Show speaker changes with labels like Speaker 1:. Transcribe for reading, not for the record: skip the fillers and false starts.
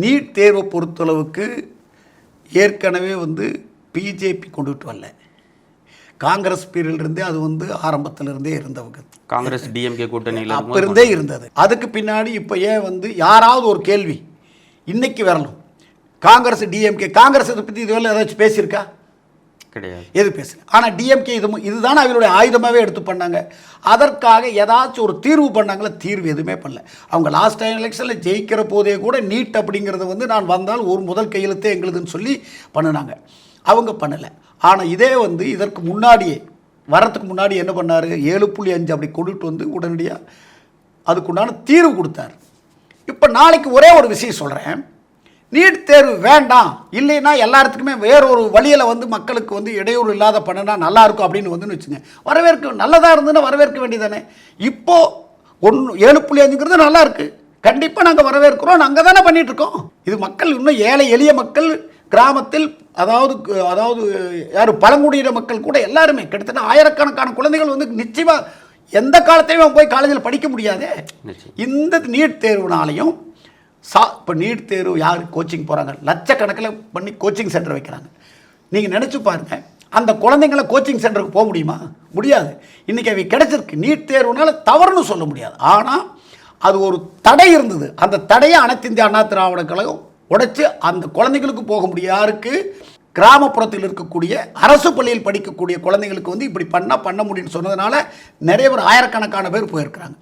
Speaker 1: NEET தேர்வை பொறுத்தளவுக்கு ஏற்கனவே பிஜேபி கொண்டுட்டு வரல. காங்கிரஸ் பீரியட்லேருந்தே அது ஆரம்பத்திலிருந்தே இருந்தவங்க.
Speaker 2: காங்கிரஸ் டிஎம்கே கூட்டணியில்
Speaker 1: அப்போ இருந்தே இருந்தது. அதுக்கு பின்னாடி இப்போ ஏன் யாராவது ஒரு கேள்வி இன்னைக்கு வரணும், காங்கிரஸ் டிஎம்கே காங்கிரஸ் இதை பற்றி இதுவரை ஏதாச்சும் பேசியிருக்கா?
Speaker 2: கிடையாது,
Speaker 1: எது பேசல. ஆனால் டிஎம்கே இதுதானே அவங்களுடைய ஆயுதமாகவே எடுத்து பண்ணாங்க. அதற்காக ஏதாச்சும் ஒரு தீர்வு பண்ணாங்களா? தீர்வு எதுவுமே பண்ணல. அவங்க லாஸ்ட் டைம் எலெக்ஷனில் ஜெயிக்கிற போதே கூட நீட் அப்படிங்கிறது நான் வந்தால் ஒரு முதல் கையெழுத்தே எங்களுதுன்னு சொல்லி பண்ணினாங்க. அவங்க பண்ணலை. ஆனால் இதே இதற்கு முன்னாடியே வரத்துக்கு முன்னாடி என்ன பண்ணார், 7.5 அப்படி கொண்டுட்டு உடனடியாக அதுக்குண்டான தீர்வு கொடுத்தார். இப்போ நாளைக்கு ஒரே ஒரு விஷயம் சொல்கிறேன், நீட் தேர்வு வேண்டாம், இல்லைன்னா எல்லாத்துக்குமே வேறொரு வழியில் மக்களுக்கு இடையூறு இல்லாத பண்ணினா நல்லாயிருக்கும் அப்படின்னு வச்சுங்க, வரவேற்க நல்லதாக இருந்ததுன்னா வரவேற்க வேண்டியதானே. இப்போது 7.5ங்கிறது நல்லா இருக்குது, கண்டிப்பாக நாங்கள் வரவேற்கிறோம், நாங்கள் தானே பண்ணிகிட்ருக்கோம். இது மக்கள் இன்னும் ஏழை எளிய மக்கள் கிராமத்தில் அதாவது யார் பழங்குடியின மக்கள் கூட எல்லாருமே கிட்டத்தட்ட ஆயிரக்கணக்கான குழந்தைகள் நிச்சயமாக எந்த காலத்தையும் போய் காலேஜில் படிக்க முடியாதே. இந்த நீட் தேர்வுனாலையும் இப்போ நீட் தேர்வு யார் கோச்சிங் போகிறாங்க, லட்சக்கணக்கில் பண்ணி கோச்சிங் சென்டர் வைக்கிறாங்க. நீங்கள் நினச்சி பாருங்கள், அந்த குழந்தைங்களை கோச்சிங் சென்டருக்கு போக முடியுமா? முடியாது. இன்றைக்கி அவை கிடச்சிருக்கு. நீட் தேர்வுனால தவறுன்னு சொல்ல முடியாது. ஆனால் அது ஒரு தடை இருந்தது. அந்த தடையை அனைத்து இந்திய அண்ணா திராவிட கழகம் உடைச்சு அந்த குழந்தைகளுக்கு போக முடியும். யாருக்கு? கிராமப்புறத்தில் இருக்கக்கூடிய அரசு பள்ளியில் படிக்கக்கூடிய குழந்தைங்களுக்கு இப்படி பண்ண முடியும்னு சொன்னதுனால நிறைய பேர் ஆயிரக்கணக்கான பேர் போயிருக்கிறாங்க.